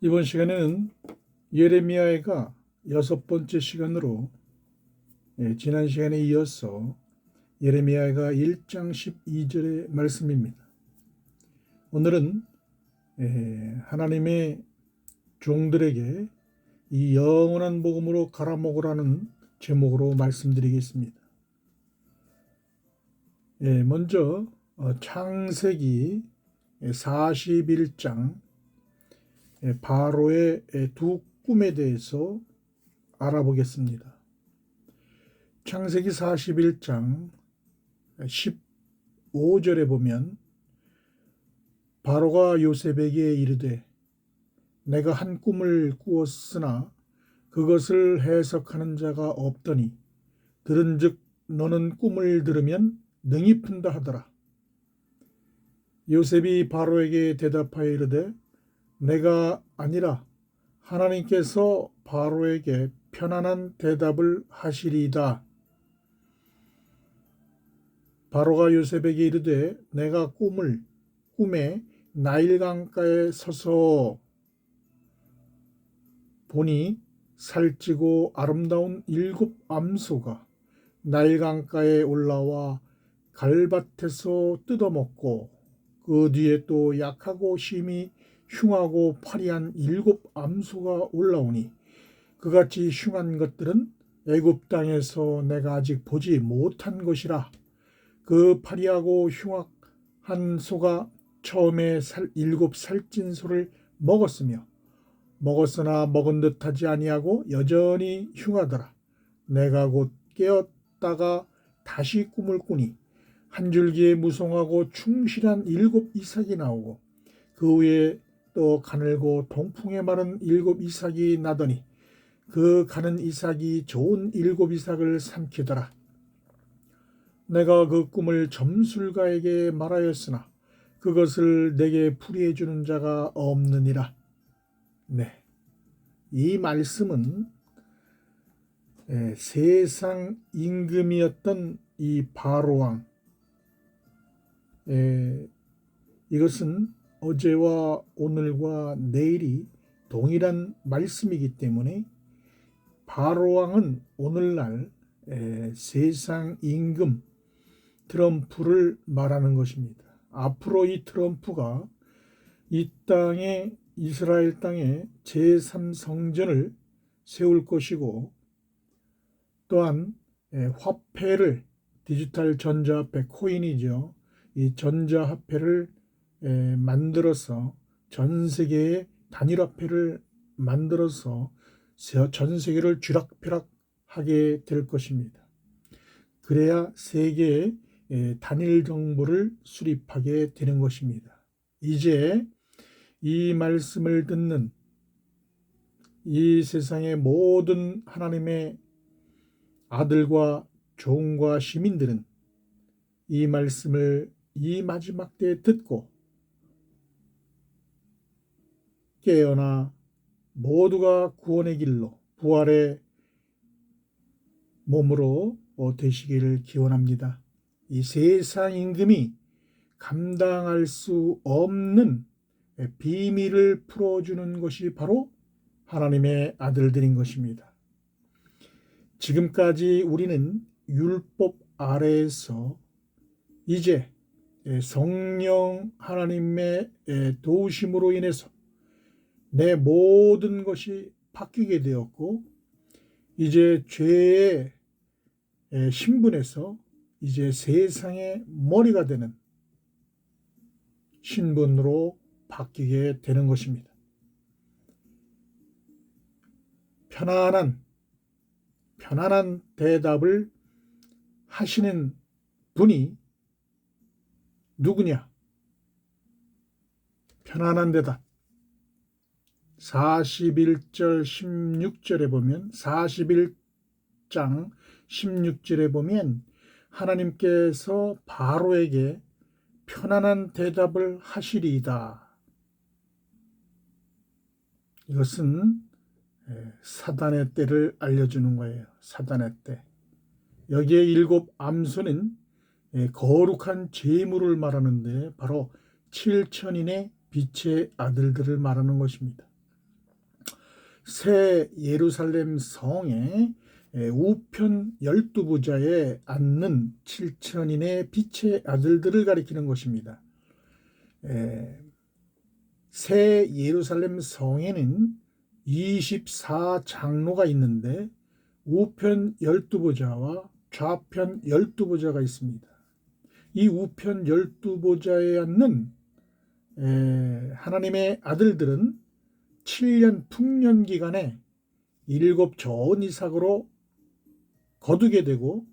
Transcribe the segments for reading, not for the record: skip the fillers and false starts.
이번 시간에는 예레미야가 6번째 시간으로 지난 시간에 이어서 예레미야가 1장 12절의 말씀입니다. 오늘은 하나님의 종들에게 이 영원한 복음으로 갈아먹으라는 제목으로 말씀드리겠습니다. 먼저 창세기 41장 바로의 두 꿈에 대해서 알아보겠습니다. 창세기 41장 15절에 보면 바로가 요셉에게 이르되 내가 한 꿈을 꾸었으나 그것을 해석하는 자가 없더니 들은즉 너는 꿈을 들으면 능히 푼다 하더라. 요셉이 바로에게 대답하여 이르되 내가 아니라 하나님께서 바로에게 편안한 대답을 하시리이다. 바로가 요셉에게 이르되 내가 꿈에 나일강가에 서서 보니 살찌고 아름다운 7 암소가 나일강가에 올라와 갈밭에서 뜯어먹고 그 뒤에 또 약하고 심히 흉하고 파리한 7 암소가 올라오니 그같이 흉한 것들은 애굽 땅에서 내가 아직 보지 못한 것이라. 그 파리하고 흉악한 소가 처음에 7 살찐 소를 먹었으나 먹은 듯하지 아니하고 여전히 흉하더라. 내가 곧 깨었다가 다시 꿈을 꾸니 한 줄기에 무성하고 충실한 7 이삭이 나오고 그 위에 또 가늘고 동풍에 마른 7 이삭이 나더니 그 가는 이삭이 좋은 7 이삭을 삼키더라. 내가 그 꿈을 점술가에게 말하였으나 그것을 내게 풀이해 주는 자가 없느니라. 이 말씀은 세상 임금이었던 이 바로왕, 이것은 어제와 오늘과 내일이 동일한 말씀이기 때문에 바로왕은 오늘날 세상 임금 트럼프를 말하는 것입니다. 앞으로 이 트럼프가 이 땅에 이스라엘 땅에 제3성전을 세울 것이고 또한 화폐를 디지털 전자화폐 코인이죠. 이 전자화폐를 만들어서 전 세계의 단일화폐를 만들어서 전 세계를 쥐락펴락하게 될 것입니다. 그래야 세계의 단일 정부를 수립하게 되는 것입니다. 이제 이 말씀을 듣는 이 세상의 모든 하나님의 아들과 종과 시민들은 이 말씀을 이 마지막 때에 듣고 깨어나 모두가 구원의 길로 부활의 몸으로 되시기를 기원합니다. 이 세상 임금이 감당할 수 없는 비밀을 풀어주는 것이 바로 하나님의 아들들인 것입니다. 지금까지 우리는 율법 아래에서 이제 성령 하나님의 도우심으로 인해서 내 모든 것이 바뀌게 되었고 이제 죄의 신분에서 이제 세상의 머리가 되는 신분으로 바뀌게 되는 것입니다. 편안한 대답을 하시는 분이 누구냐? 편안한 대답. 41절 16절에 보면 41장 16절에 보면 하나님께서 바로에게 편안한 대답을 하시리이다. 이것은 사단의 때를 알려주는 거예요. 사단의 때. 여기에 7 암소는 거룩한 제물을 말하는데 바로 7천인의 빛의 아들들을 말하는 것입니다. 새 예루살렘 성에 우편 12부자에 앉는 7천인의 빛의 아들들을 가리키는 것입니다. 새 예루살렘 성에는 24장로가 있는데 우편 12보좌와 좌편 12보좌가 있습니다. 이 우편 12보좌에 앉는 하나님의 아들들은 7년 풍년 기간에 7 좋은 이삭으로 거두게 되고,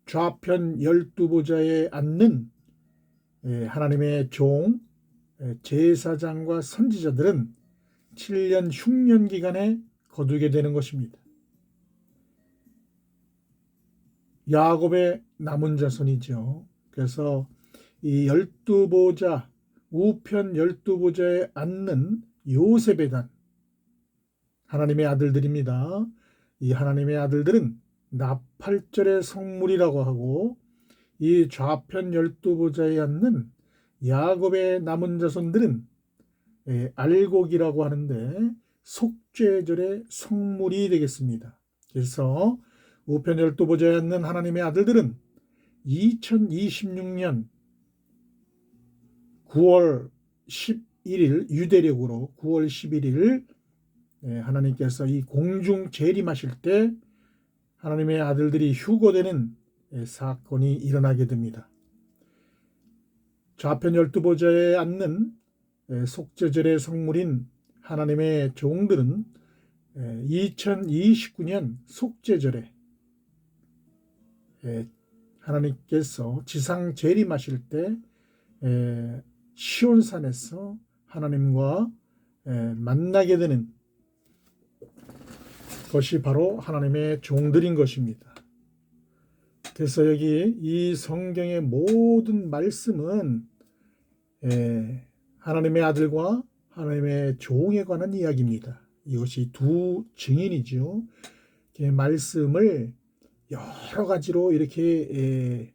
좌편 12보좌에 앉는 하나님의 종 제사장과 선지자들은 7년 흉년 기간에 거두게 되는 것입니다. 야곱의 남은 자손이죠. 그래서 이 12보좌, 우편 12보좌에 앉는 요셉의 단, 하나님의 아들들입니다. 이 하나님의 아들들은 나팔절의 성물이라고 하고, 이 좌편 12보좌에 앉는 야곱의 남은 자손들은 알곡이라고 하는데 속죄절의 성물이 되겠습니다. 그래서 우편 12보좌에 앉는 하나님의 아들들은 2026년 9월 11일 유대력으로 9월 11일 하나님께서 이 공중 재림하실 때 하나님의 아들들이 휴거되는 사건이 일어나게 됩니다. 좌편 12보좌에 앉는 속죄절의 성물인 하나님의 종들은 2029년 속죄절에 하나님께서 지상 재림하실 때 시온산에서 하나님과 만나게 되는 것이 바로 하나님의 종들인 것입니다. 그래서 여기 이 성경의 모든 말씀은 하나님의 아들과 하나님의 종에 관한 이야기입니다. 이것이 두 증인이죠. 말씀을 여러 가지로 이렇게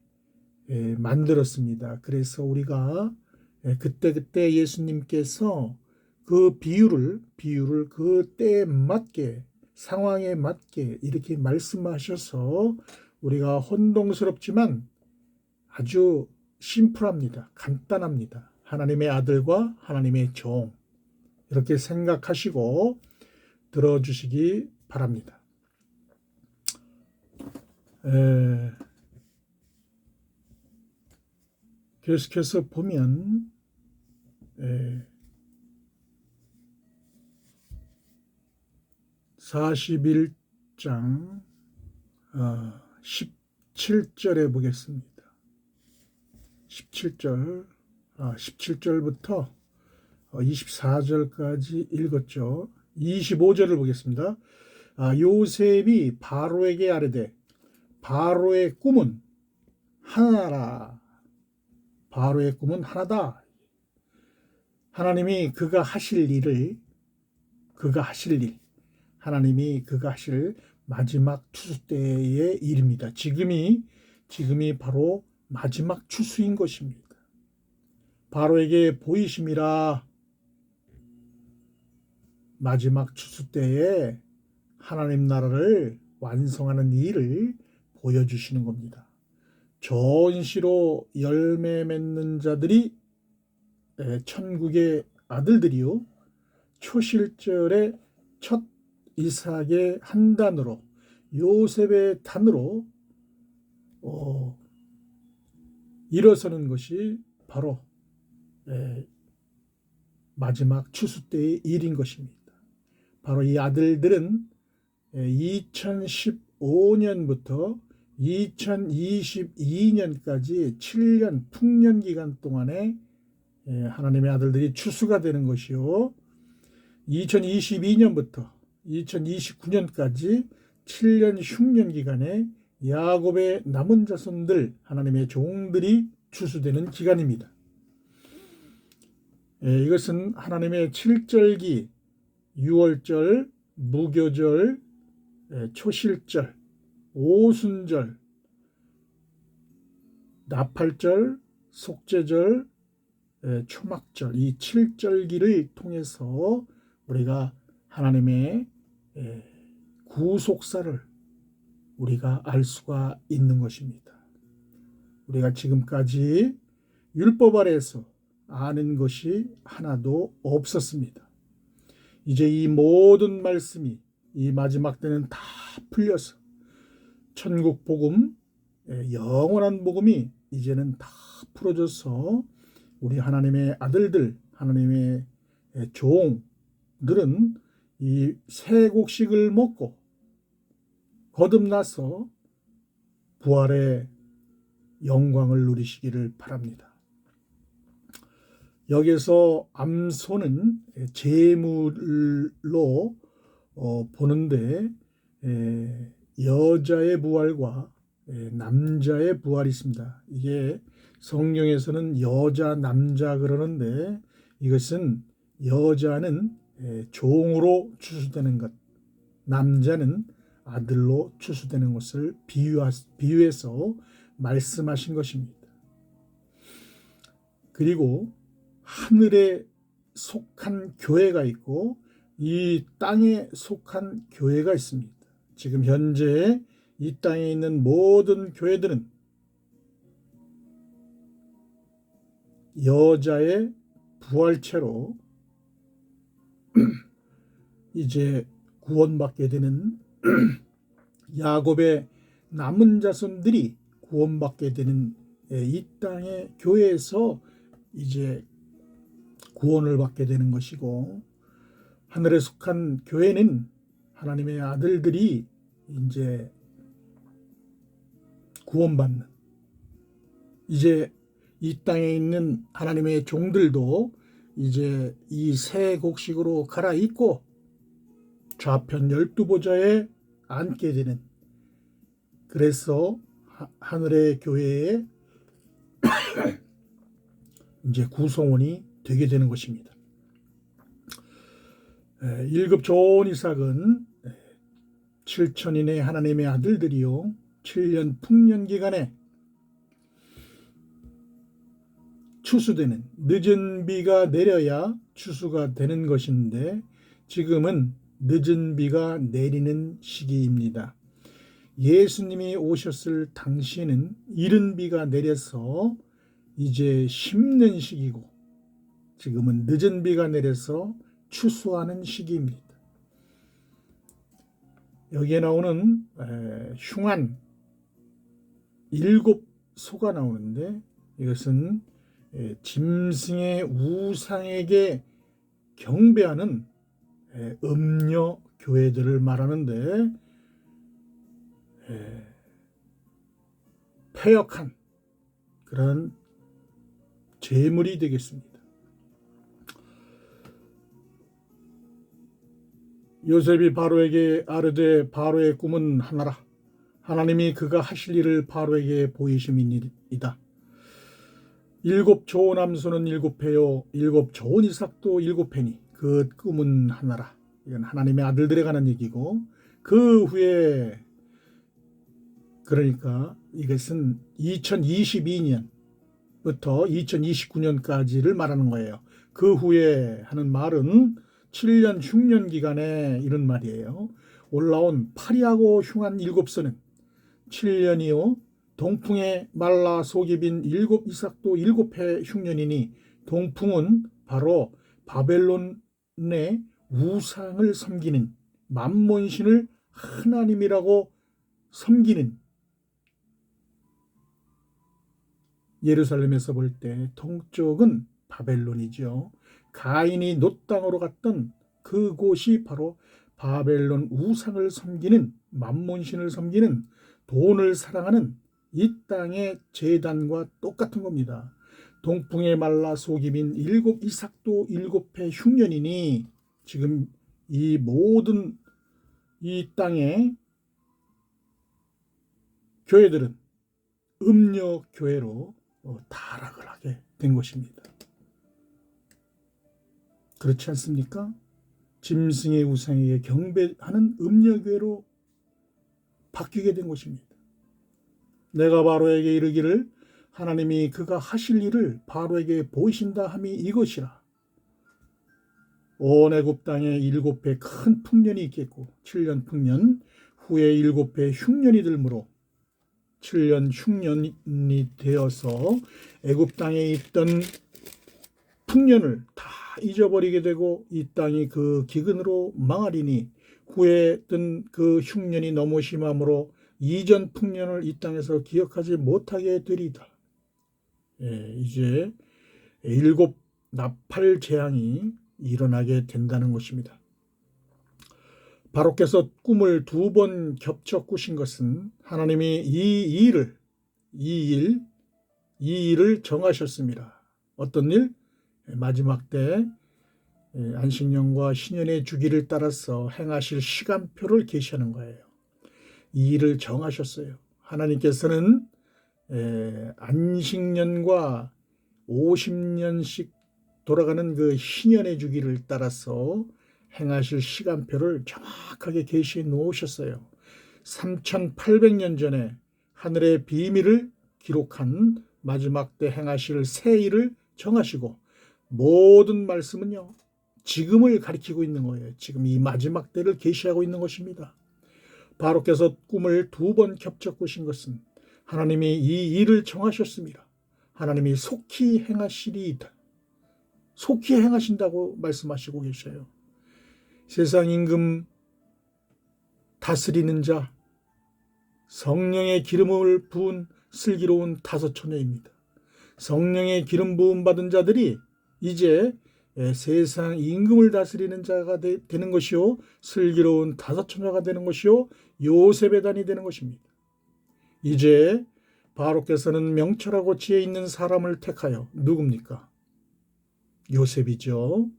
만들었습니다. 그래서 우리가 그때 예수님께서 그 비유를 그 때에 맞게, 상황에 맞게 이렇게 말씀하셔서 우리가 혼동스럽지만 아주 심플합니다. 간단합니다. 하나님의 아들과 하나님의 종, 이렇게 생각하시고 들어주시기 바랍니다. 계속해서 보면 41장 17절에 보겠습니다. 17절부터 24절까지 읽었죠. 25절을 보겠습니다. 요셉이 바로에게 아뢰되 바로의 꿈은 하나라. 바로의 꿈은 하나다. 하나님이 그가 하실 일, 하나님이 그가 하실 마지막 추수 때의 일입니다. 지금이 바로 마지막 추수인 것입니다. 바로에게 보이심이라. 마지막 추수 때에 하나님 나라를 완성하는 일을 보여주시는 겁니다. 전시로 열매 맺는 자들이 천국의 아들들이요, 초실절에 첫 이삭의 한 단으로, 요셉의 단으로 일어서는 것이 바로 마지막 추수 때의 일인 것입니다. 바로 이 아들들은 2015년부터 2022년까지 7년 풍년 기간 동안에 하나님의 아들들이 추수가 되는 것이요, 2022년부터 2029년까지 7년 흉년 기간에 야곱의 남은 자손들, 하나님의 종들이 추수되는 기간입니다. 이것은 하나님의 7절기, 6월절, 무교절, 초실절, 오순절, 나팔절, 속죄절, 초막절, 이 7절기를 통해서 우리가 하나님의 구속사를 우리가 알 수가 있는 것입니다. 우리가 지금까지 율법 아래에서 아는 것이 하나도 없었습니다. 이제 이 모든 말씀이 이 마지막 때는 다 풀려서 천국 복음, 영원한 복음이 이제는 다 풀어져서 우리 하나님의 아들들, 하나님의 종들은 이 새 곡식을 먹고 거듭나서 부활의 영광을 누리시기를 바랍니다. 여기서 암소는 제물로 보는데 여자의 부활과 남자의 부활이 있습니다. 이게 성경에서는 여자, 남자 그러는데 이것은 여자는 종으로 추수되는 것, 남자는 아들로 추수되는 것을 비유해서 말씀하신 것입니다. 그리고 하늘에 속한 교회가 있고 이 땅에 속한 교회가 있습니다. 지금 현재 이 땅에 있는 모든 교회들은 여자의 부활체로 이제 구원받게 되는 야곱의 남은 자손들이 구원받게 되는 이 땅의 교회에서 이제 구원을 받게 되는 것이고, 하늘에 속한 교회는 하나님의 아들들이 이제 구원받는, 이제 이 땅에 있는 하나님의 종들도 이제 이 새 곡식으로 갈아입고 좌편 12보좌에 앉게 되는, 그래서 하늘의 교회에 이제 구성원이 되게 되는 것입니다. 1급 좋은 이삭은 7천인의 하나님의 아들들이요 7년 풍년 기간에 추수되는, 늦은 비가 내려야 추수가 되는 것인데 지금은 늦은 비가 내리는 시기입니다. 예수님이 오셨을 당시에는 이른 비가 내려서 이제 심는 시기고, 지금은 늦은 비가 내려서 추수하는 시기입니다. 여기에 나오는 흉한 7소가 나오는데 이것은 짐승의 우상에게 경배하는 음녀 교회들을 말하는데 패역한 그런 제물이 되겠습니다. 요셉이 바로에게 아르되 바로의 꿈은 하나라. 하나님이 그가 하실 일을 바로에게 보이심이니이다. 7 좋은 암소는 7회요 7 좋은 이삭도 7회니 그 꿈은 하나라. 이건 하나님의 아들들에 관한 얘기고, 그 후에 그러니까 이것은 2022년부터 2029년까지를 말하는 거예요. 그 후에 하는 말은 7년 흉년 기간에 이런 말이에요. 올라온 파리하고 흉한 7소는 7년이요 동풍에 말라 속이 빈 7 이삭도 7회 흉년이니, 동풍은 바로 바벨론의 우상을 섬기는, 만몬신을 하나님이라고 섬기는, 예루살렘에서 볼 때 동쪽은 바벨론이죠. 가인이 놋 땅으로 갔던 그곳이 바로 바벨론 우상을 섬기는, 만몬신을 섬기는, 돈을 사랑하는 이 땅의 제단과 똑같은 겁니다. 동풍에 말라 속이 빈 7 이삭도 7회 흉년이니, 지금 이 모든 이 땅의 교회들은 음녀 교회로 타락을 하게 된 것입니다. 그렇지 않습니까? 짐승의 우상에게 경배하는 음녀 교회로 바뀌게 된 것입니다. 내가 바로에게 이르기를 하나님이 그가 하실 일을 바로에게 보이신다 함이 이것이라. 온 애굽 땅에 7배 큰 풍년이 있겠고 7년 풍년 후에 7배 흉년이 들므로 7년 흉년이 되어서 애굽 땅에 있던 풍년을 다 잊어버리게 되고 이 땅이 그 기근으로 망하리니 후에 뜬 그 흉년이 너무 심함으로 이전 풍년을 이 땅에서 기억하지 못하게 되리다. 이제 7 나팔 재앙이 일어나게 된다는 것입니다. 바로께서 꿈을 2번 겹쳐 꾸신 것은 하나님이 이 일을 정하셨습니다. 어떤 일? 마지막 때 안식년과 신년의 주기를 따라서 행하실 시간표를 계시하는 거예요. 이 일을 정하셨어요. 하나님께서는 안식년과 50년씩 돌아가는 그 신년의 주기를 따라서 행하실 시간표를 정확하게 계시해 놓으셨어요. 3800년 전에 하늘의 비밀을 기록한 마지막 때 행하실 새 일을 정하시고 모든 말씀은요 지금을 가리키고 있는 거예요. 지금 이 마지막 때를 계시하고 있는 것입니다. 바로께서 꿈을 2번 겹쳐 꾸신 것은 하나님이 이 일을 정하셨습니다. 하나님이 속히 행하시리이다. 속히 행하신다고 말씀하시고 계셔요. 세상 임금 다스리는 자, 성령의 기름을 부은 슬기로운 5 처녀입니다. 성령의 기름 부음 받은 자들이 이제 세상 임금을 다스리는 자가 되는 것이요, 슬기로운 5 처녀가 되는 것이요, 요셉의 단이 되는 것입니다. 이제 바로께서는 명철하고 지혜 있는 사람을 택하여 누굽니까? 요셉이죠.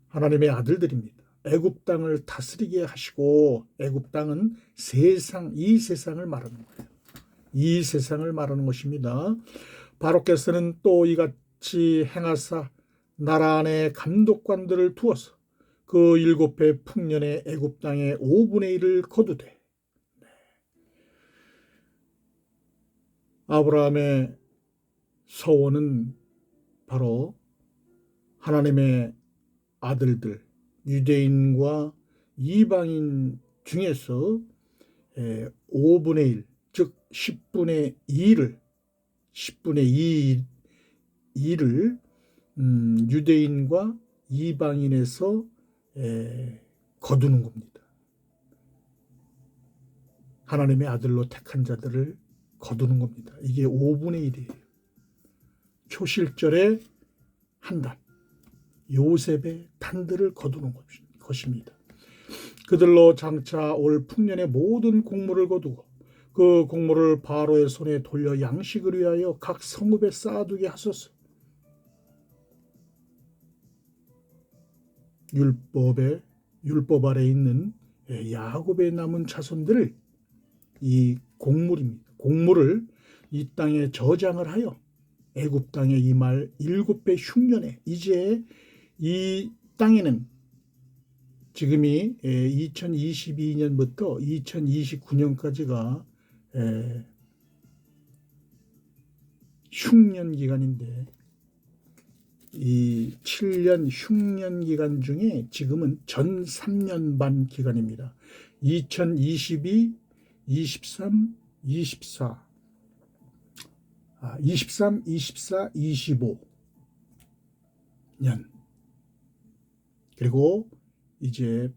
하나님의 아들들입니다. 애굽 땅을 다스리게 하시고 애굽 땅은 이 세상을 말하는 거예요. 이 세상을 말하는 것입니다. 바로께서는 또 이같이 행하사 나라 안에 감독관들을 두어서 그 7배 풍년의 애굽 땅의 5분의 1을 거두되 아브라함의 서원은 바로 하나님의 아들들 유대인과 이방인 중에서 5분의 1, 즉 10분의 2를 유대인과 이방인에서 거두는 겁니다. 하나님의 아들로 택한 자들을 거두는 겁니다. 이게 5분의 1이에요. 초실절의 한 단, 요셉의 단들을 거두는 것입니다. 그들로 장차 올 풍년의 모든 곡물을 거두고 그 곡물을 바로의 손에 돌려 양식을 위하여 각 성읍에 쌓아두게 하소서. 율법 아래 있는 야곱의 남은 자손들을 이 곡물을 이 땅에 저장을 하여 애굽 땅에 임할 7배 흉년에 이제 이 땅에는 지금이 2022년부터 2029년까지가 흉년 기간인데 이 7년 흉년 기간 중에 지금은 전 3년 반 기간입니다. 2022, 23, 24, 23, 24, 25년 그리고 이제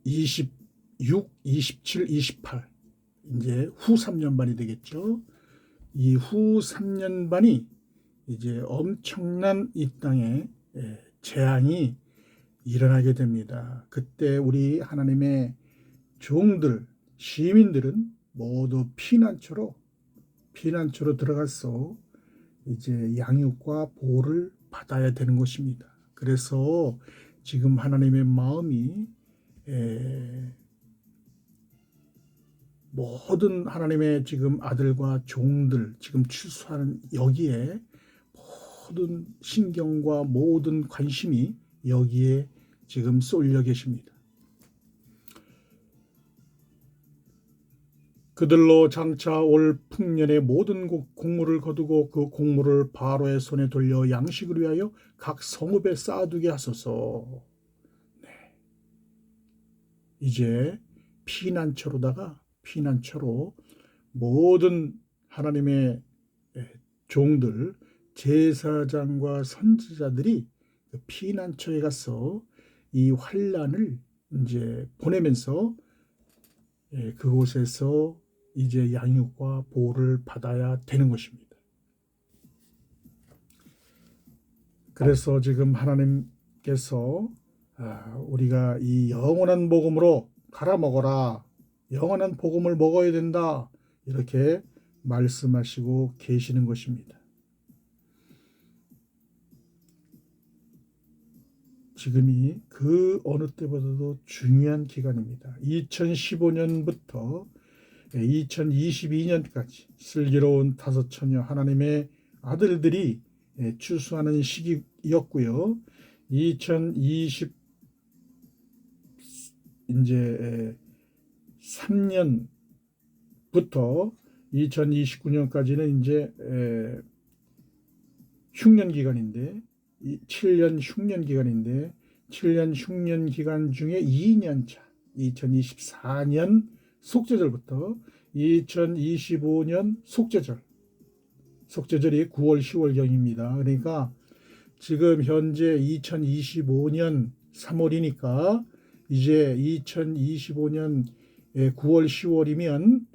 26, 27, 28 이제 후 3년 반이 되겠죠. 이 후 3년 반이 이제 엄청난 이 땅에 재앙이 일어나게 됩니다. 그때 우리 하나님의 종들, 시민들은 모두 피난처로 들어가서 이제 양육과 보호를 받아야 되는 것입니다. 그래서 지금 하나님의 마음이 모든 하나님의 지금 아들과 종들 지금 출소하는 여기에 모든 신경과 모든 관심이 여기에 지금 쏠려 계십니다. 그들로 장차 올 풍년의 모든 곡물을 거두고 그 곡물을 바로의 손에 돌려 양식을 위하여 각 성읍에 쌓아두게 하소서. 이제 피난처로 모든 하나님의 종들, 제사장과 선지자들이 그 피난처에 가서 이 환난을 이제 보내면서 그곳에서 이제 양육과 보호를 받아야 되는 것입니다. 그래서 지금 하나님께서 우리가 이 영원한 복음으로 갈아 먹어라, 영원한 복음을 먹어야 된다, 이렇게 말씀하시고 계시는 것입니다. 지금이 그 어느 때보다도 중요한 기간입니다. 2015년부터 2022년까지 슬기로운 5 처녀 하나님의 아들들이 추수하는 시기였고요. 2020 이제 3년부터 2029년까지는 이제 흉년 기간인데 7년 흉년 기간인데 7년 흉년 기간 중에 2년차 2024년 속죄절부터 2025년 속죄절이 9월 10월경입니다. 그러니까 지금 현재 2025년 3월이니까 이제 2025년 9월 10월이면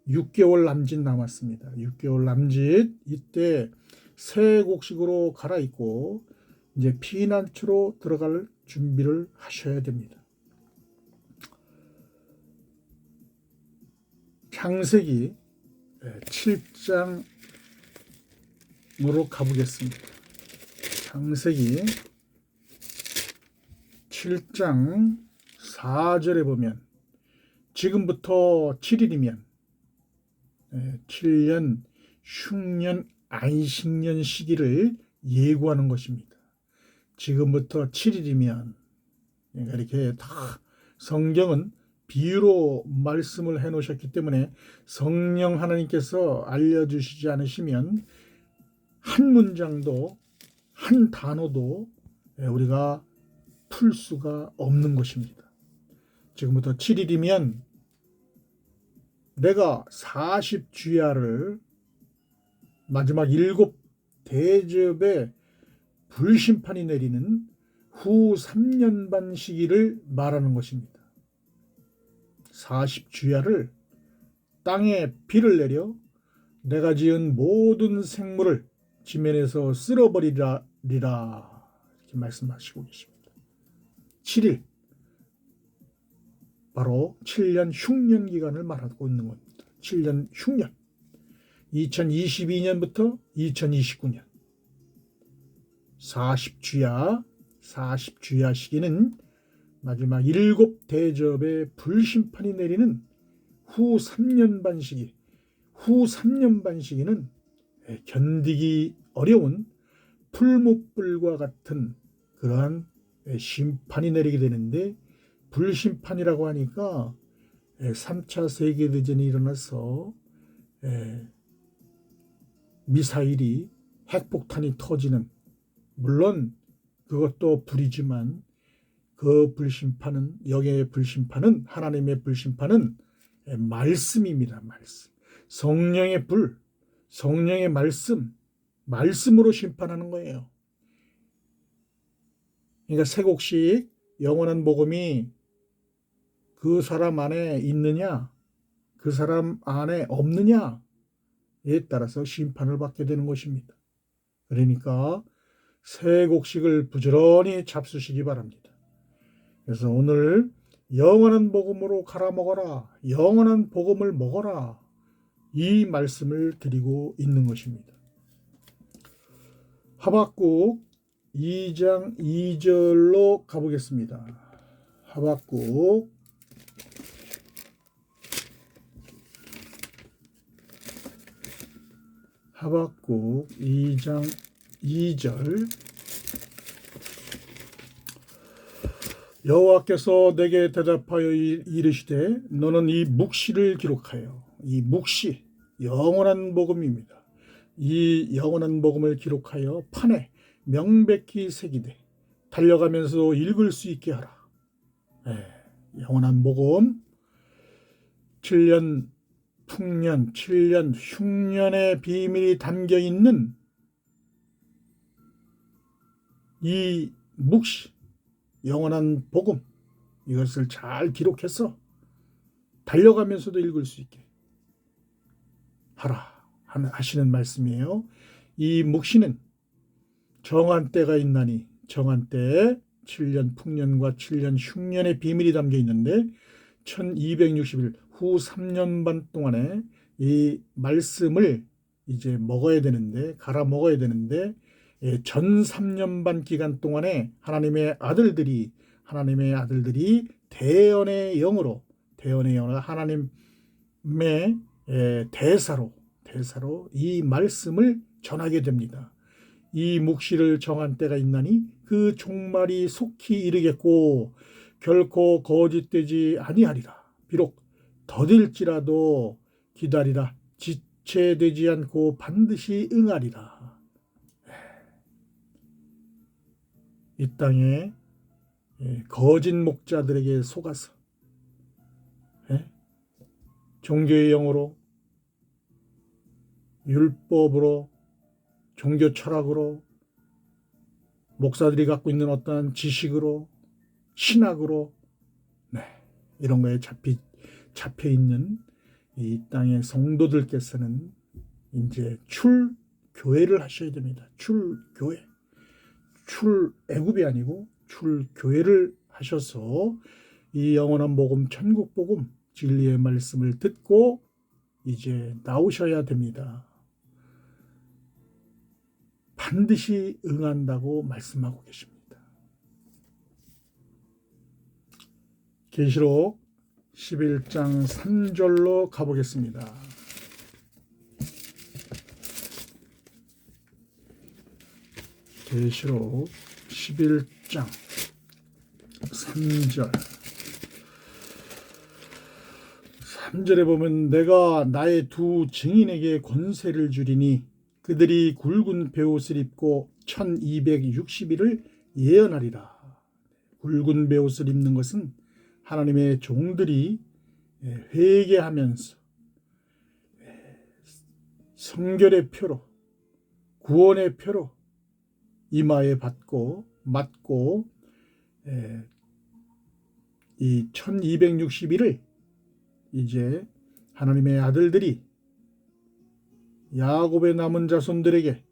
6개월 남짓 남았습니다. 6개월 남짓. 이때 새 곡식으로 갈아입고 이제 피난처로 들어갈 준비를 하셔야 됩니다. 창세기 7장으로 가보겠습니다. 창세기 7장 4절에 보면 지금부터 7일이면 7년 흉년 안식년 시기를 예고하는 것입니다. 지금부터 7일이면 이렇게 다 성경은 비유로 말씀을 해놓으셨기 때문에 성령 하나님께서 알려주시지 않으시면 한 문장도 한 단어도 우리가 풀 수가 없는 것입니다. 지금부터 7일이면 내가 40주야를 마지막 7 대접의 불심판이 내리는 후 3년 반 시기를 말하는 것입니다. 40주야를 땅에 비를 내려 내가 지은 모든 생물을 지면에서 쓸어버리리라 이렇게 말씀하시고 계십니다. 7일 바로 7년 흉년 기간을 말하고 있는 겁니다. 7년 흉년 2022년부터 2029년 40주야 시기는 마지막 7 대접의 불심판이 내리는 후 3년 반 시기. 후 3년 반 시기는 견디기 어려운 풀무불과 같은 그러한 심판이 내리게 되는데, 불심판이라고 하니까 3차 세계대전이 일어나서 미사일이 핵폭탄이 터지는, 물론 그것도 불이지만 그 불심판은, 여기의 불심판은, 하나님의 불심판은 말씀입니다. 말씀. 성령의 불, 성령의 말씀으로 심판하는 거예요. 그러니까 새 곡식 영원한 복음이 그 사람 안에 있느냐, 그 사람 안에 없느냐에 따라서 심판을 받게 되는 것입니다. 그러니까 새 곡식을 부지런히 잡수시기 바랍니다. 그래서 오늘 영원한 복음으로 갈아 먹어라, 영원한 복음을 먹어라, 이 말씀을 드리고 있는 것입니다. 하박국 2장 2절로 가보겠습니다. 하박국 2장 2절. 여호와께서 내게 대답하여 이르시되 너는 이 묵시를 기록하여, 이 묵시 영원한 복음입니다. 이 영원한 복음을 기록하여 판에 명백히 새기되 달려가면서 읽을 수 있게 하라. 영원한 복음 7년 풍년, 7년 흉년의 비밀이 담겨 있는 이 묵시, 영원한 복음, 이것을 잘 기록해서 달려가면서도 읽을 수 있게 하라 하시는 말씀이에요. 이 묵시는 정한 때가 있나니, 정한 때에 7년 풍년과 7년 흉년의 비밀이 담겨 있는데 1260일 후 3년 반 동안에 이 말씀을 이제 먹어야 되는데, 갈아 먹어야 되는데, 전 3년 반 기간 동안에 하나님의 아들들이 대언의 영으로 하나님의 대사로 이 말씀을 전하게 됩니다. 이 묵시를 정한 때가 있나니 그 종말이 속히 이르겠고 결코 거짓되지 아니하리라. 비록 더딜지라도 기다리라. 지체되지 않고 반드시 응하리라. 이 땅에 거짓 목자들에게 속아서 종교의 영으로, 율법으로, 종교 철학으로, 목사들이 갖고 있는 어떠한 지식으로, 신학으로, 이런 거에 잡혀 있는 이 땅의 성도들께서는 이제 출교회를 하셔야 됩니다. 출교회. 출애굽이 아니고 출교회를 하셔서 이 영원한 복음, 천국 복음, 진리의 말씀을 듣고 이제 나오셔야 됩니다. 반드시 응한다고 말씀하고 계십니다. 계시록 11장 3절로 가보겠습니다. 계시록 11장 3절 3절에 보면 내가 나의 두 증인에게 권세를 주리니 그들이 굵은 베옷을 입고 1260일을 예언하리라. 굵은 베옷을 입는 것은 하나님의 종들이 회개하면서 성결의 표로, 구원의 표로 이마에 맞고 이 1260일을 이제 하나님의 아들들이 야곱의 남은 자손들에게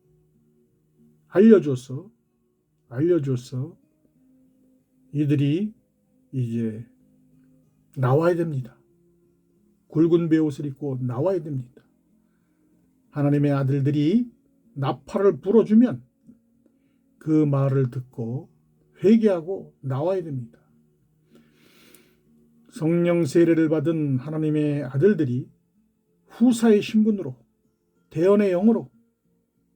알려줘서 이들이 이제 나와야 됩니다. 굵은 베옷을 입고 나와야 됩니다. 하나님의 아들들이 나팔을 불어주면 그 말을 듣고 회개하고 나와야 됩니다. 성령 세례를 받은 하나님의 아들들이 후사의 신분으로 대언의 영으로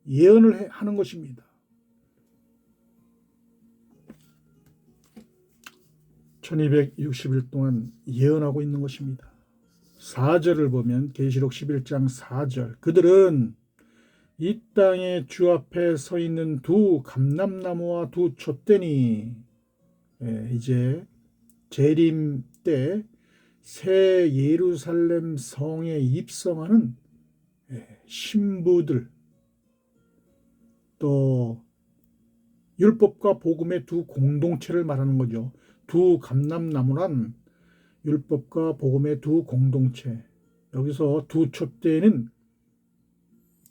예언을 하는 것입니다. 1260일 동안 예언하고 있는 것입니다. 4절을 보면 계시록 11장 4절 그들은 이 땅에 주 앞에 서 있는 두 감람나무와 두 촛대니 이제 재림 때 새 예루살렘 성에 입성하는 신부들 또 율법과 복음의 두 공동체를 말하는 거죠. 두 감람나무란 율법과 복음의 두 공동체. 여기서 두 촛대는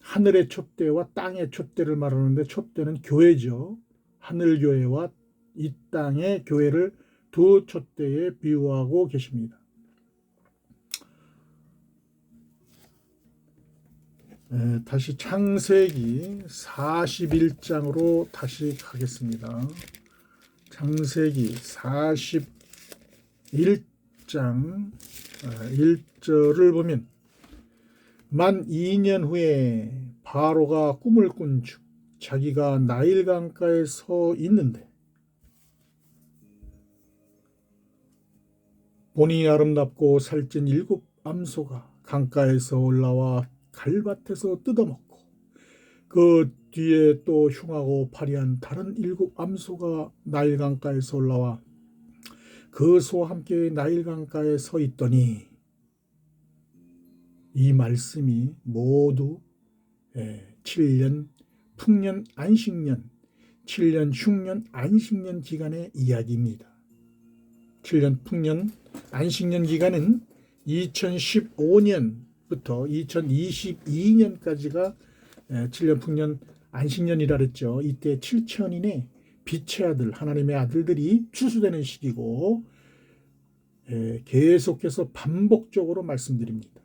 하늘의 촛대와 땅의 촛대를 말하는데 촛대는 교회죠. 하늘교회와 이 땅의 교회를 두 촛대에 비유하고 계십니다. 다시 창세기 41장으로 다시 가겠습니다. 창세기 41장 1절을 보면 만 2년 후에 바로가 꿈을 꾼 중 자기가 나일 강가에 서 있는데 보니 아름답고 살찐 7 암소가 강가에서 올라와 갈밭에서 뜯어먹고 그 뒤에 또 흉하고 파리한 다른 7 암소가 나일 강가에서 올라와 그 소와 함께 나일 강가에 서 있더니 이 말씀이 모두 7년 풍년 안식년 7년 흉년 안식년 기간의 이야기입니다. 7년 풍년 안식년 기간은 2015년부터 2022년까지가 7년 풍년 안식년이라 그랬죠. 이때 7천인의 빛의 아들 하나님의 아들들이 추수되는 시기고 계속해서 반복적으로 말씀드립니다.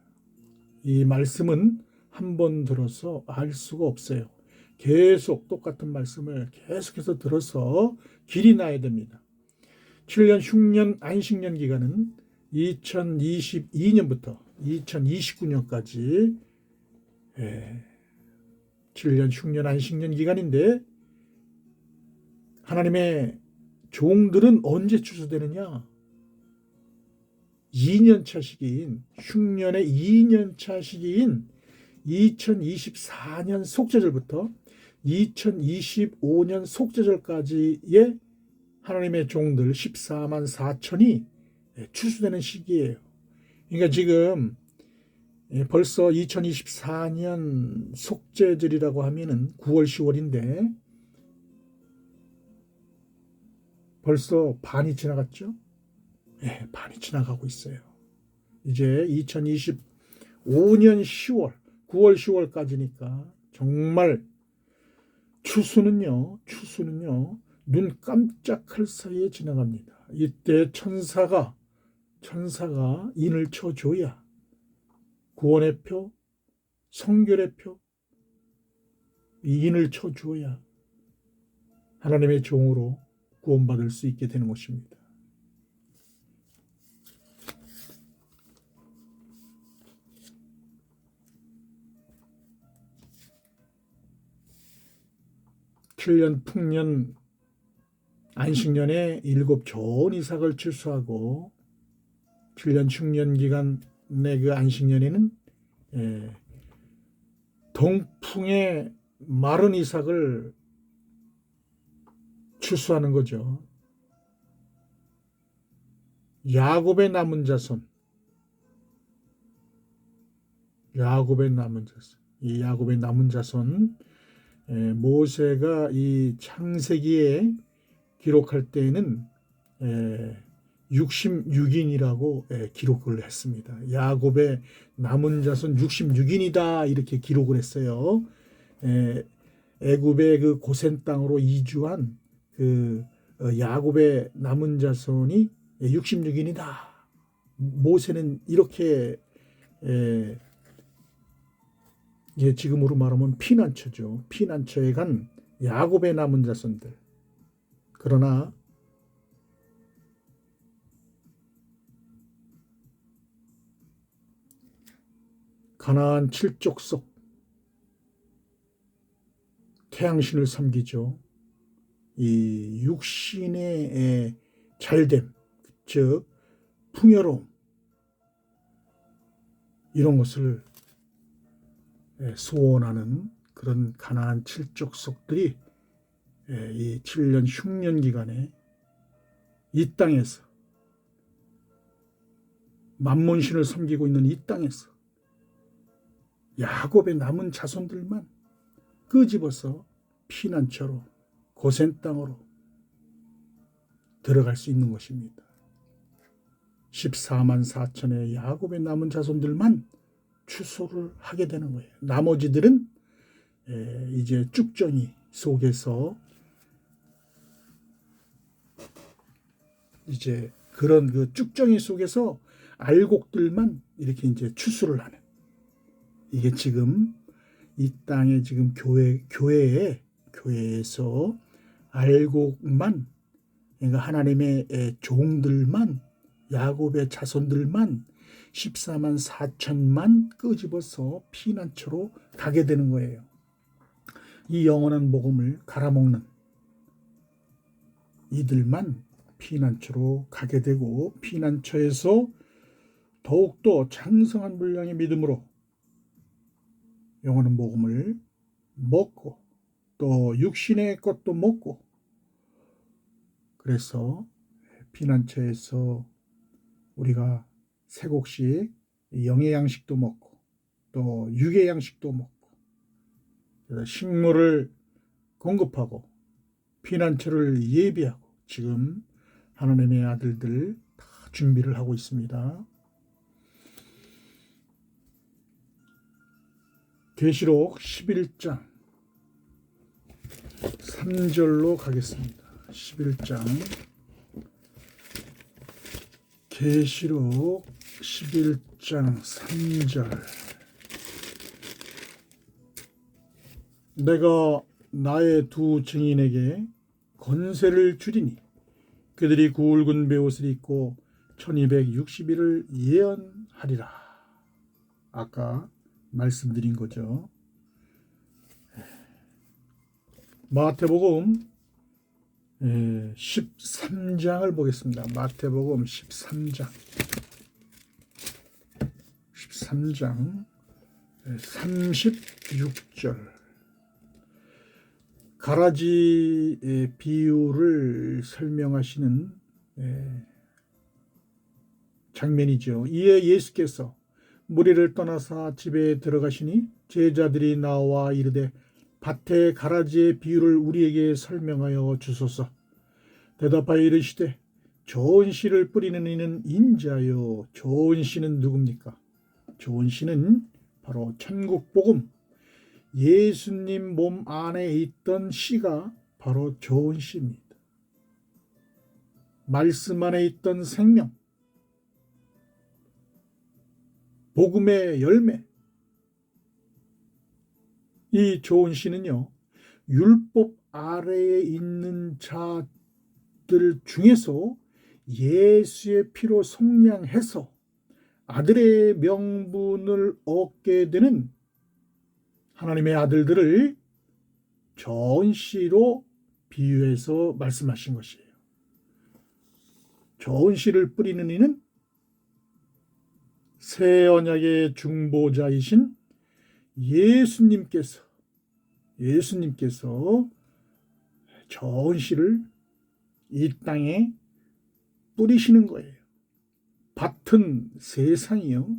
이 말씀은 한 번 들어서 알 수가 없어요. 계속 똑같은 말씀을 계속해서 들어서 길이 나야 됩니다. 7년 흉년 안식년 기간은 2022년부터 2029년까지 7년 흉년 안식년 기간인데 하나님의 종들은 언제 추수되느냐? 2년차 시기인 흉년의 2년차 시기인 2024년 속죄절부터 2025년 속죄절까지의 하나님의 종들 14만 4천이 추수되는 시기예요. 그러니까 지금 벌써 2024년 속죄절이라고 하면은 9월 10월인데 벌써 반이 지나갔죠? 네, 반이 지나가고 있어요. 이제 2025년 10월, 9월 10월까지니까 정말 추수는요 눈 깜짝할 사이에 지나갑니다. 이때 천사가 인을 쳐줘야 구원의 표, 성결의 표, 인을 쳐줘야 하나님의 종으로 구원받을 수 있게 되는 것입니다. (7년) 풍년 안식년에 7 좋은 이삭을 추수하고 7년 흉년 기간의 그 안식년에는 동풍의 마른 이삭을 추수하는 거죠. 야곱의 남은 자손, 이 야곱의 남은 자손, 모세가 이 창세기에 기록할 때에는 66인이라고 기록을 했습니다. 야곱의 남은 자손 66인이다 이렇게 기록을 했어요. 애굽의 그 고센 땅으로 이주한 그 야곱의 남은 자손이 66인이다. 모세는 이렇게 지금으로 말하면 피난처죠. 피난처에 간 야곱의 남은 자손들. 그러나 가나안 7족속 태양신을 섬기죠. 이 육신의 잘됨, 즉 풍요로움 이런 것을 소원하는 그런 가나안 7족속들이 이 7년 흉년 기간에 이 땅에서 만몬신을 섬기고 있는 이 땅에서 야곱의 남은 자손들만 끄집어서 피난처로 고센 땅으로 들어갈 수 있는 것입니다. 14만 4천의 야곱의 남은 자손들만 추수를 하게 되는 거예요. 나머지들은 이제 쭉정이 속에서 이제 그런 그 쭉정이 속에서 알곡들만 이렇게 이제 추수를 하는, 이게 지금 이 땅에 지금 교회에서 알곡만, 그러니까 하나님의 종들만, 야곱의 자손들만 14만 4천만 끄집어서 피난처로 가게 되는 거예요. 이 영원한 복음을 갈아먹는 이들만 피난처로 가게 되고, 피난처에서 더욱더 장성한 분량의 믿음으로 영원한 복음을 먹고 또 육신의 것도 먹고, 그래서 피난처에서 우리가 세 곡씩 영의 양식도 먹고 또 육의 양식도 먹고 식물을 공급하고 피난처를 예비하고 지금 하나님의 아들들 다 준비를 하고 있습니다. 계시록 11장 3절로 가겠습니다. 11장 계시록 11장 3절 내가 나의 두 증인에게 권세를 주리니 그들이 굵은 베옷을 입고 1260일을 예언하리라. 아까 말씀드린 거죠. 마태복음 13장을 보겠습니다. 마태복음 13장 36절 가라지의 비유를 설명하시는 장면이죠. 이에 예수께서 무리를 떠나사 집에 들어가시니 제자들이 나와 이르되 밭의 가라지의 비유를 우리에게 설명하여 주소서. 대답하여 이르시되 좋은 씨를 뿌리는 이는 인자요. 좋은 씨는 누굽니까? 좋은 씨는 바로 천국 복음, 예수님 몸 안에 있던 씨가 바로 좋은 씨입니다. 말씀 안에 있던 생명, 복음의 열매. 이 좋은 씨는요, 율법 아래에 있는 자들 중에서 예수의 피로 속량해서 아들의 명분을 얻게 되는 하나님의 아들들을 좋은 씨로 비유해서 말씀하신 것이에요. 좋은 씨를 뿌리는 이는 새 언약의 중보자이신 예수님께서 좋은 씨를 이 땅에 뿌리시는 거예요. 밭은 세상이요.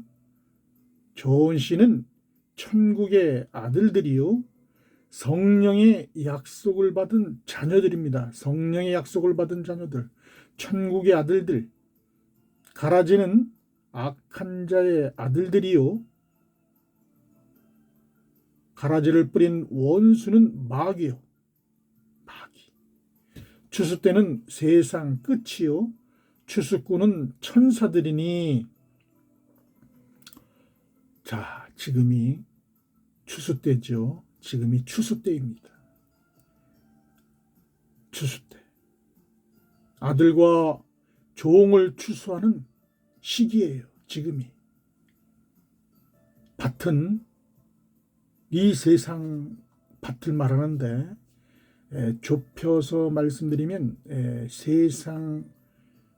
좋은 씨는 천국의 아들들이요. 성령의 약속을 받은 자녀들입니다. 성령의 약속을 받은 자녀들, 천국의 아들들. 가라지는 악한 자의 아들들이요. 가라지를 뿌린 원수는 마귀요. 마귀. 추수 때는 세상 끝이요. 추수꾼은 천사들이니. 자, 지금이 추수 때죠. 지금이 추수 때입니다. 추수 때. 아들과 종을 추수하는 시기예요. 지금이. 밭은 이 세상 밭을 말하는데 좁혀서 말씀드리면 세상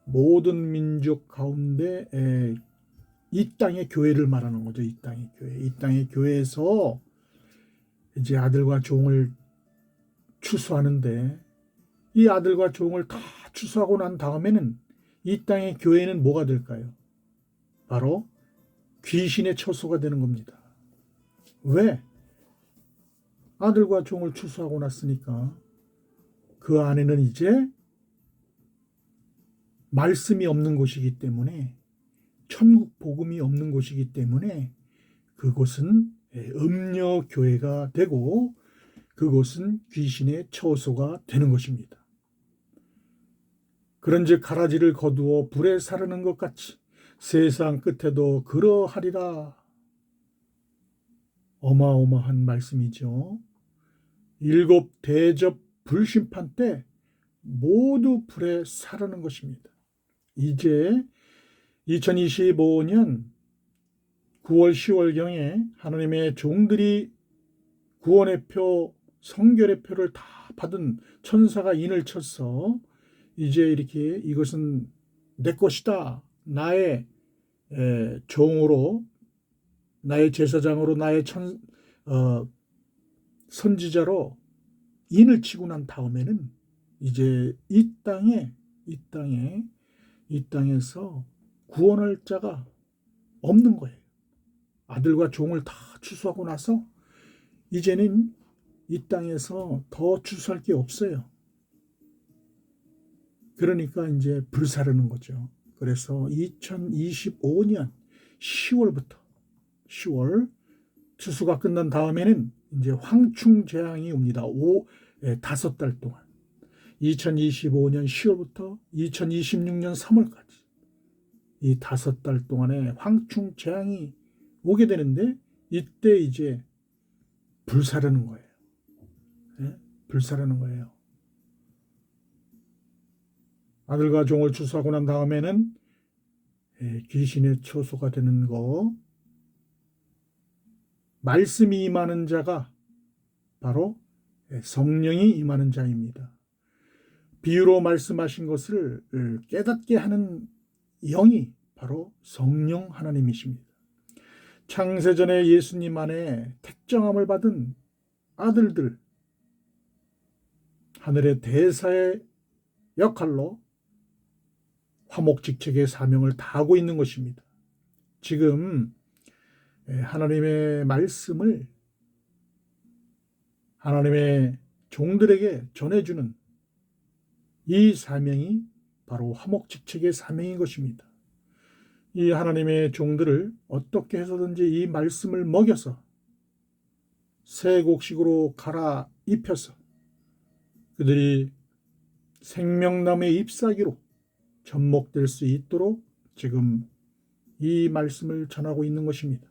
모든 민족 가운데 이 땅의 교회를 말하는 거죠. 이 땅의 교회. 이 땅의 교회에서 이제 아들과 종을 추수하는데 이 아들과 종을 다 추수하고 난 다음에는 이 땅의 교회는 뭐가 될까요? 바로 귀신의 처소가 되는 겁니다. 왜? 아들과 종을 추수하고 났으니까 그 안에는 이제 말씀이 없는 곳이기 때문에 천국 복음이 없는 곳이기 때문에 그곳은 음녀교회가 되고 그곳은 귀신의 처소가 되는 것입니다. 그런즉 가라지를 거두어 불에 사르는 것 같이 세상 끝에도 그러하리라. 어마어마한 말씀이죠. 7 대접 불심판 때 모두 불에 사르는 것입니다. 이제 2025년 9월 10월경에 하나님의 종들이 구원의 표, 성결의 표를 다 받은 천사가 인을 쳤어. 이제 이렇게 이것은 내 것이다. 나의 종으로, 나의 제사장으로, 나의 선지자로 인을 치고 난 다음에는 이제 이 땅에 이 땅에서 구원할 자가 없는 거예요. 아들과 종을 다 추수하고 나서 이제는 이 땅에서 더 추수할 게 없어요. 그러니까 이제 불사르는 거죠. 그래서 2025년 10월부터 10월 추수가 끝난 다음에는 이제 황충 재앙이 옵니다. 5달 동안. 2025년 10월부터 2026년 3월까지 이 5달 동안에 황충 재앙이 오게 되는데 이때 이제 불사르는 거예요. 네? 불사르는 거예요. 아들과 종을 추수하고 난 다음에는 귀신의 초소가 되는 거, 말씀이 임하는 자가 바로 성령이 임하는 자입니다. 비유로 말씀하신 것을 깨닫게 하는 영이 바로 성령 하나님이십니다. 창세전에 예수님 안에 택정함을 받은 아들들, 하늘의 대사의 역할로 화목직책의 사명을 다하고 있는 것입니다. 지금 하나님의 말씀을 하나님의 종들에게 전해주는 이 사명이 바로 화목직책의 사명인 것입니다. 이 하나님의 종들을 어떻게 해서든지 이 말씀을 먹여서 새 곡식으로 갈아입혀서 그들이 생명나무의 잎사귀로 접목될 수 있도록 지금 이 말씀을 전하고 있는 것입니다.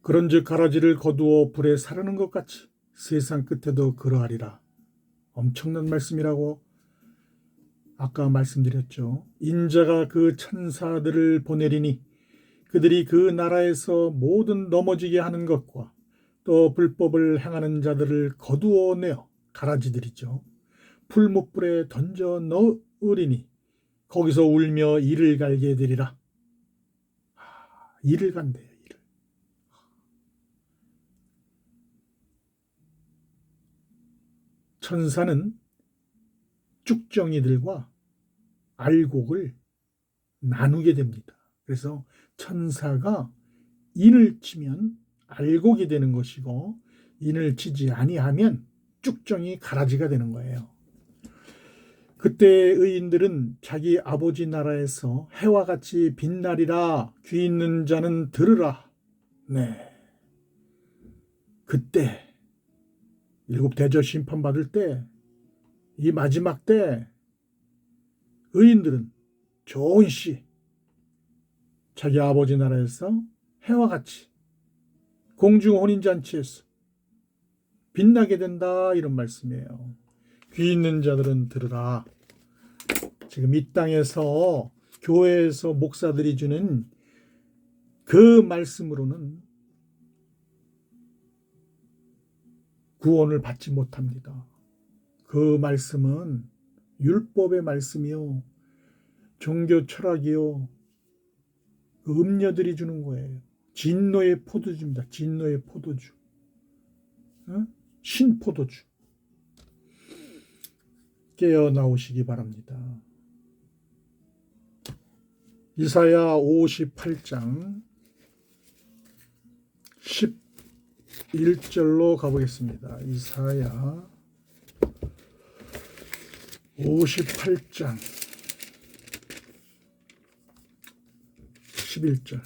그런즉 가라지를 거두어 불에 사르는 것 같이 세상 끝에도 그러하리라. 엄청난 말씀이라고 아까 말씀드렸죠. 인자가 그 천사들을 보내리니 그들이 그 나라에서 모든 넘어지게 하는 것과 또 불법을 행하는 자들을 거두어내어 가라지들이죠. 풀무불에 던져 넣으리니 거기서 울며 이를 갈게 되리라. 이를 간대요. 이를. 천사는 쭉정이들과 알곡을 나누게 됩니다. 그래서 천사가 인을 치면 알곡이 되는 것이고 인을 치지 아니하면 쭉정이 가라지가 되는 거예요. 그때 의인들은 자기 아버지 나라에서 해와 같이 빛나리라. 귀 있는 자는 들으라. 네. 그때 일곱 대저 심판 받을 때, 이 마지막 때 의인들은 좋은 시 자기 아버지 나라에서 해와 같이 공중 혼인잔치에서 빛나게 된다, 이런 말씀이에요. 귀 있는 자들은 들으라. 지금 이 땅에서 교회에서 목사들이 주는 그 말씀으로는 구원을 받지 못합니다. 그 말씀은 율법의 말씀이요, 종교 철학이요, 그 음녀들이 주는 거예요. 진노의 포도주입니다. 진노의 포도주. 신포도주. 깨어나오시기 바랍니다. 이사야 58장 11절로 가보겠습니다. 이사야 58장 11절.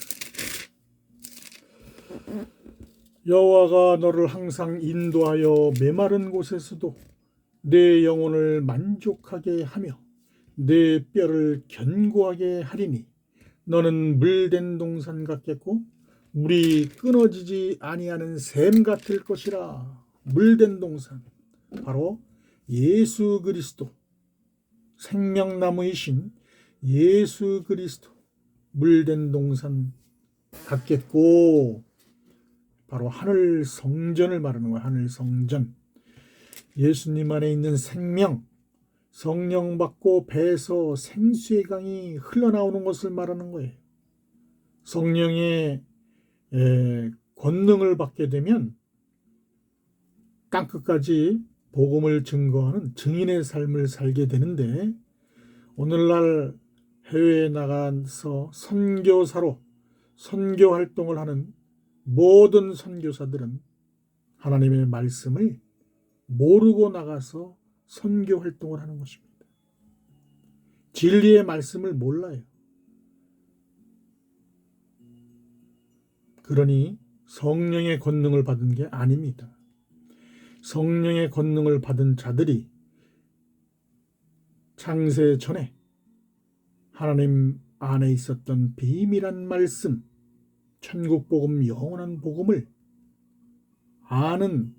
여호와가 너를 항상 인도하여 메마른 곳에서도 내 영혼을 만족하게 하며 내 뼈를 견고하게 하리니 너는 물된 동산 같겠고 물이 끊어지지 아니하는 샘 같을 것이라. 물된 동산, 바로 예수 그리스도, 생명나무이신 예수 그리스도, 물된 동산 같겠고, 바로 하늘 성전을 말하는 거예요. 하늘 성전. 예수님 안에 있는 생명, 성령 받고 배에서 생수의 강이 흘러나오는 것을 말하는 거예요. 성령의 권능을 받게 되면 땅끝까지 복음을 증거하는 증인의 삶을 살게 되는데, 오늘날 해외에 나가서 선교사로 선교 활동을 하는 모든 선교사들은 하나님의 말씀을 모르고 나가서 선교 활동을 하는 것입니다. 진리의 말씀을 몰라요. 그러니 성령의 권능을 받은 게 아닙니다. 성령의 권능을 받은 자들이 창세 전에 하나님 안에 있었던 비밀한 말씀, 천국 복음, 영원한 복음을 아는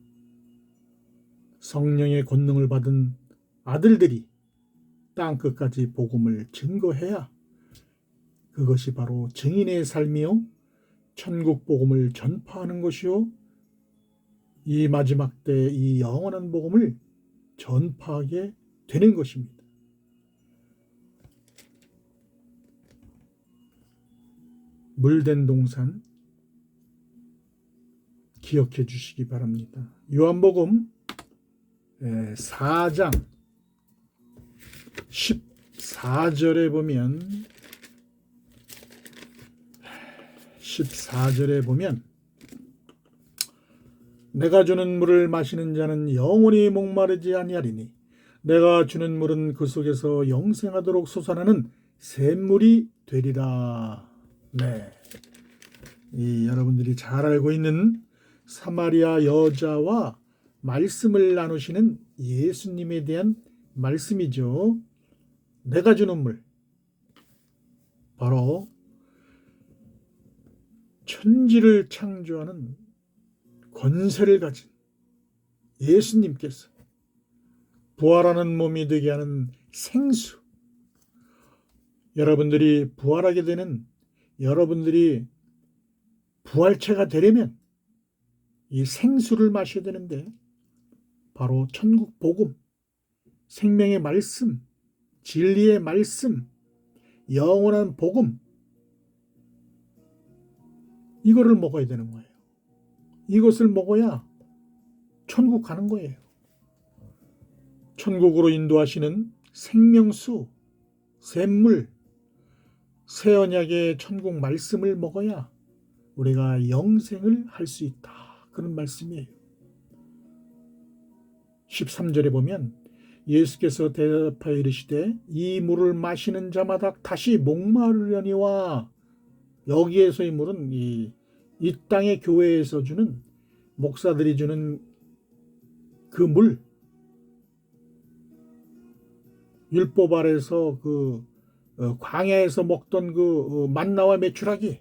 성령의 권능을 받은 아들들이 땅끝까지 복음을 증거해야 그것이 바로 증인의 삶이요, 천국 복음을 전파하는 것이요, 이 마지막 때 이 영원한 복음을 전파하게 되는 것입니다. 물된 동산 기억해 주시기 바랍니다. 요한복음 4장 14절에 보면 내가 주는 물을 마시는 자는 영원히 목마르지 아니하리니 내가 주는 물은 그 속에서 영생하도록 솟아나는 샘물이 되리라. 네, 여러분들이 잘 알고 있는 사마리아 여자와 말씀을 나누시는 예수님에 대한 말씀이죠. 내가 주는 물, 바로 천지를 창조하는 권세를 가진 예수님께서 부활하는 몸이 되게 하는 생수, 여러분들이 부활하게 되는, 여러분들이 부활체가 되려면 이 생수를 마셔야 되는데, 바로 천국 복음, 생명의 말씀, 진리의 말씀, 영원한 복음, 이거를 먹어야 되는 거예요. 이것을 먹어야 천국 가는 거예요. 천국으로 인도하시는 생명수, 샘물, 새 언약의 천국 말씀을 먹어야 우리가 영생을 할 수 있다. 그런 말씀이에요. 13절에 보면 예수께서 대답하여 이르시되 이 물을 마시는 자마다 다시 목마르려니와, 여기에서의 물은 이 땅의 교회에서 주는, 목사들이 주는 그 물, 율법 아래서 광야에서 먹던 만나와 메추라기,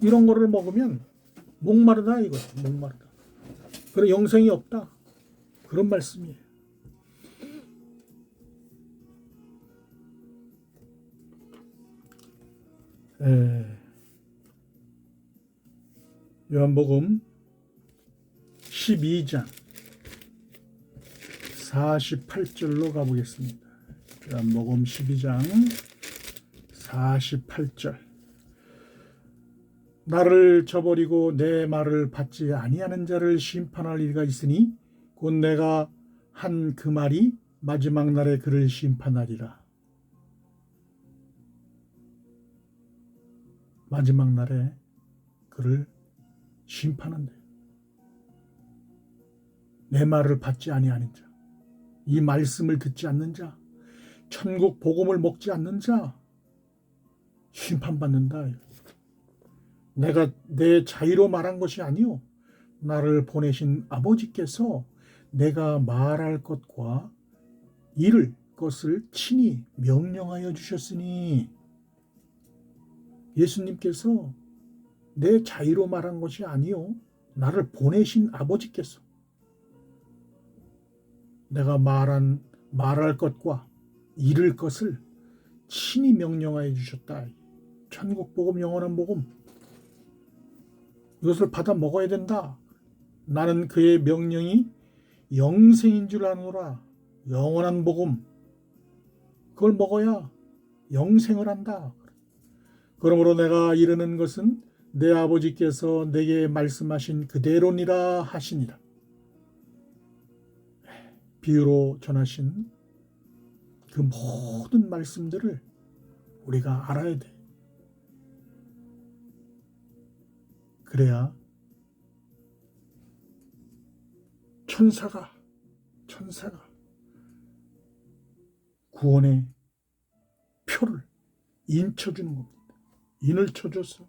이런 거를 먹으면 목마르다 이거야. 목마르다. 그런 영생이 없다. 그런 말씀이에요. 요한복음 12장 48절로 가보겠습니다. 요한복음 12장 48절. 나를 저버리고 내 말을 받지 아니하는 자를 심판할 이가 있으니 곧 내가 한 그 말이 마지막 날에 그를 심판하리라. 마지막 날에 그를 심판한대. 내 말을 받지 아니하는 자, 이 말씀을 듣지 않는 자, 천국 복음을 먹지 않는 자 심판받는다. 내가 내 자의로 말한 것이 아니요, 나를 보내신 아버지께서 내가 말할 것과 이룰 것을 친히 명령하여 주셨으니, 예수님께서 내 자의로 말한 것이 아니요, 나를 보내신 아버지께서 내가 말할 것과 이룰 것을 친히 명령하여 주셨다. 천국 복음, 영원한 복음, 이것을 받아 먹어야 된다. 나는 그의 명령이 영생인 줄 아노라. 영원한 복음, 그걸 먹어야 영생을 한다. 그러므로 내가 이르는 것은 내 아버지께서 내게 말씀하신 그대로니라 하시니라. 비유로 전하신 그 모든 말씀들을 우리가 알아야 돼. 그래야 천사가 구원의 표를 인쳐주는 겁니다. 인을 쳐줘서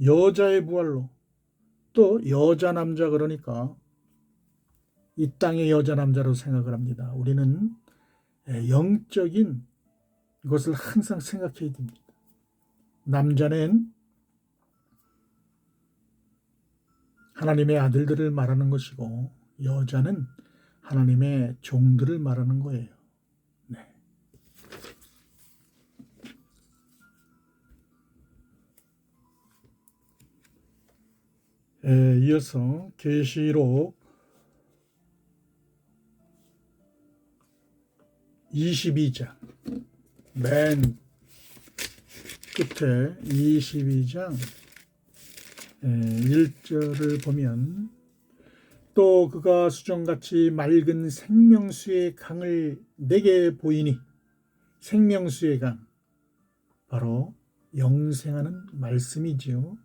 여자의 부활로, 또 여자 남자 그러니까 이 땅의 여자 남자로 생각을 합니다. 우리는 영적인 것을 항상 생각해야 됩니다. 남자는 하나님의 아들들을 말하는 것이고 여자는 하나님의 종들을 말하는 거예요. 네. 이어서 계시록 22장 맨 끝에 22장 1절을 보면 또 그가 수정같이 맑은 생명수의 강을 내게 보이니, 생명수의 강 바로 영생하는 말씀이지요.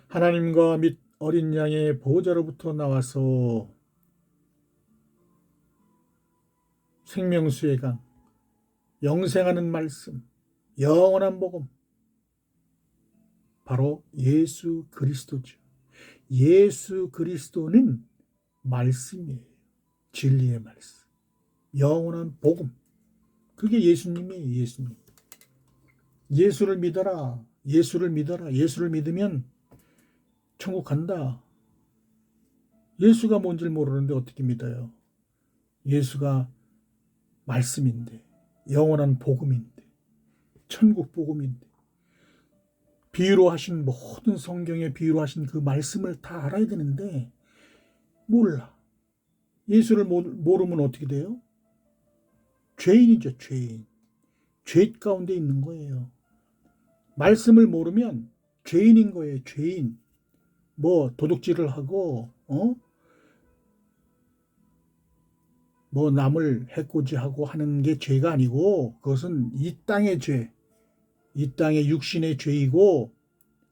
하나님과 및 어린 양의 보호자로부터 나와서 생명수의 강, 영생하는 말씀, 영원한 복음, 바로 예수 그리스도죠. 예수 그리스도는 말씀이에요. 진리의 말씀, 영원한 복음. 그게 예수님이에요. 예수님. 예수를 믿어라. 예수를 믿어라. 예수를 믿으면 천국 간다. 예수가 뭔지를 모르는데 어떻게 믿어요? 예수가 말씀인데, 영원한 복음인데, 천국 복음인데, 비유로 하신 모든 성경에 비유로 하신 그 말씀을 다 알아야 되는데 몰라. 예수를 모르면 어떻게 돼요? 죄인이죠. 죄인. 죄 가운데 있는 거예요. 말씀을 모르면 죄인인 거예요. 죄인. 뭐 도둑질을 하고 뭐 남을 해코지하고 하는 게 죄가 아니고, 그것은 이 땅의 죄, 이 땅의 육신의 죄이고,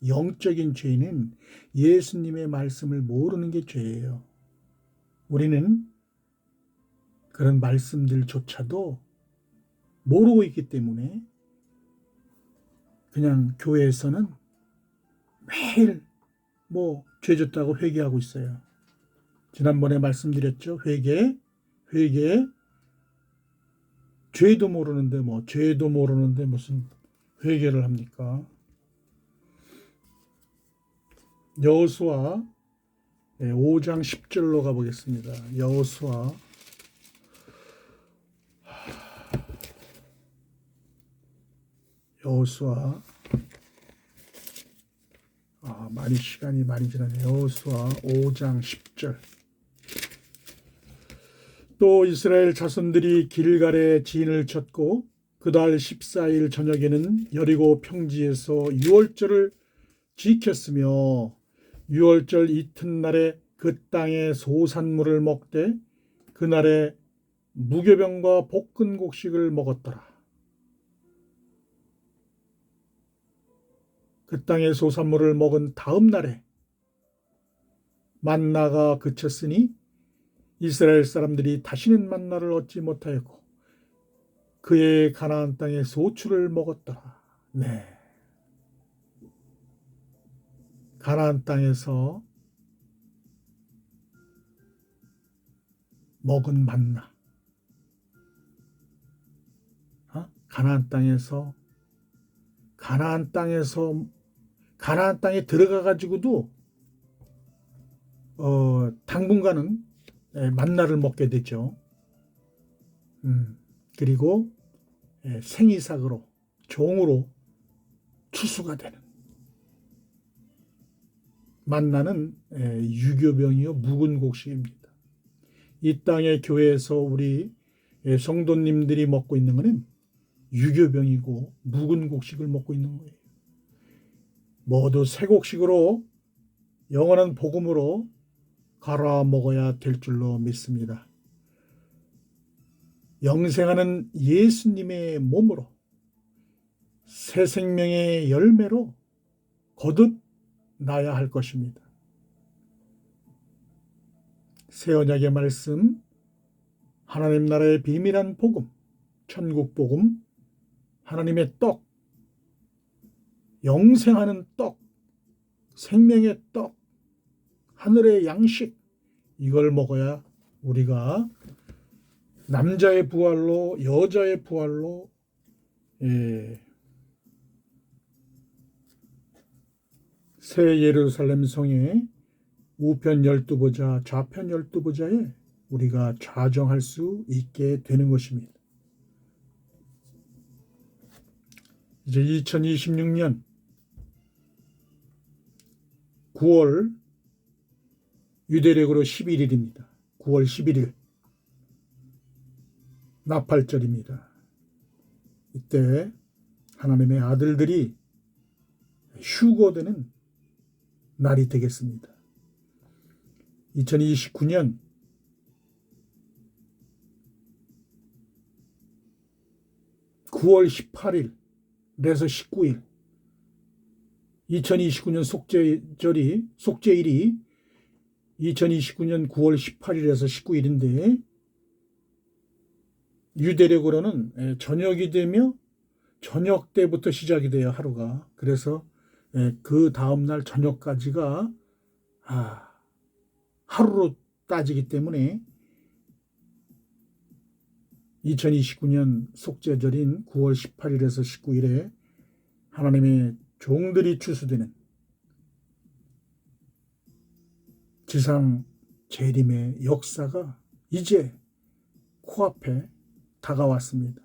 영적인 죄는 예수님의 말씀을 모르는 게 죄예요. 우리는 그런 말씀들조차도 모르고 있기 때문에 그냥 교회에서는 매일 뭐 죄졌다고 회개하고 있어요. 지난번에 말씀드렸죠. 회개. 죄도 모르는데 무슨 회개를 합니까? 여호수아 5장 10절로 가보겠습니다. 여호수아 시간이 많이 지나네. 여호수아 5장 10절. 또 이스라엘 자손들이 길갈에 진을 쳤고 그달 14일 저녁에는 여리고 평지에서 유월절을 지켰으며 유월절 이튿날에 그 땅의 소산물을 먹되 그날에 무교병과 볶은 곡식을 먹었더라. 그 땅의 소산물을 먹은 다음 날에 만나가 그쳤으니 이스라엘 사람들이 다시는 만나를 얻지 못하였고 그의 가나안 땅의 소출을 먹었더라. 네. 가나안 땅에서 먹은 만나. 가나안 땅에 들어가 가지고도 당분간은 만나를 먹게 되죠. 그리고 생이삭으로, 종으로 추수가 되는. 만나는 유교병이요 묵은 곡식입니다. 이 땅의 교회에서 우리 성도님들이 먹고 있는 것은 유교병이고 묵은 곡식을 먹고 있는 거예요. 모두 새 곡식으로 영원한 복음으로 갈아 먹어야 될 줄로 믿습니다. 영생하는 예수님의 몸으로 새 생명의 열매로 거듭 나야 할 것입니다. 새 언약의 말씀, 하나님 나라의 비밀한 복음, 천국 복음, 하나님의 떡, 영생하는 떡, 생명의 떡, 하늘의 양식, 이걸 먹어야 우리가 남자의 부활로 여자의 부활로 새 예루살렘 성의 우편 12보자, 좌편 12보자에 우리가 좌정할 수 있게 되는 것입니다. 이제 2026년 9월 유대력으로 11일입니다. 9월 11일 나팔절입니다. 이때 하나님의 아들들이 휴거되는 날이 되겠습니다. 2029년 9월 18일에서 19일 2029년 속죄일이 2029년 9월 18일에서 19일인데 유대력으로는 저녁이 되며 저녁 때부터 시작이 돼요, 하루가. 그래서 그 다음날 저녁까지가 하루로 따지기 때문에 2029년 속죄절인 9월 18일에서 19일에 하나님의 종들이 추수되는 지상 재림의 역사가 이제 코앞에 다가왔습니다.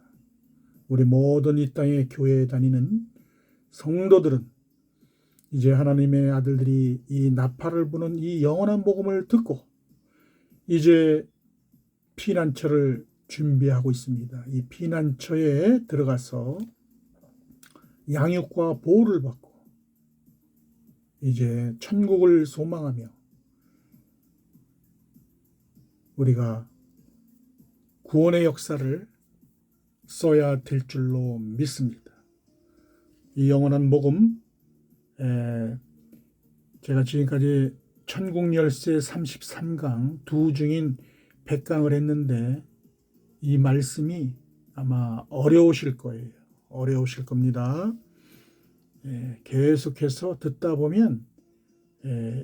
우리 모든 이 땅의 교회에 다니는 성도들은 이제 하나님의 아들들이 이 나팔을 부는 이 영원한 복음을 듣고 이제 피난처를 준비하고 있습니다. 이 피난처에 들어가서 양육과 보호를 받고 이제 천국을 소망하며 우리가 구원의 역사를 써야 될 줄로 믿습니다. 이 영원한 복음, 제가 지금까지 천국 열쇠 33강 두 중인 100강을 했는데 이 말씀이 아마 어려우실 거예요. 어려우실 겁니다. 계속해서 듣다 보면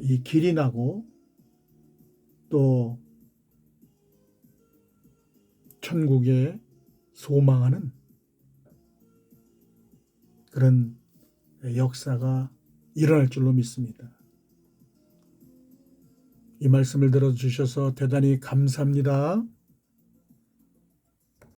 이 길이 나고 또 천국에 소망하는 그런 역사가 일어날 줄로 믿습니다. 이 말씀을 들어주셔서 대단히 감사합니다.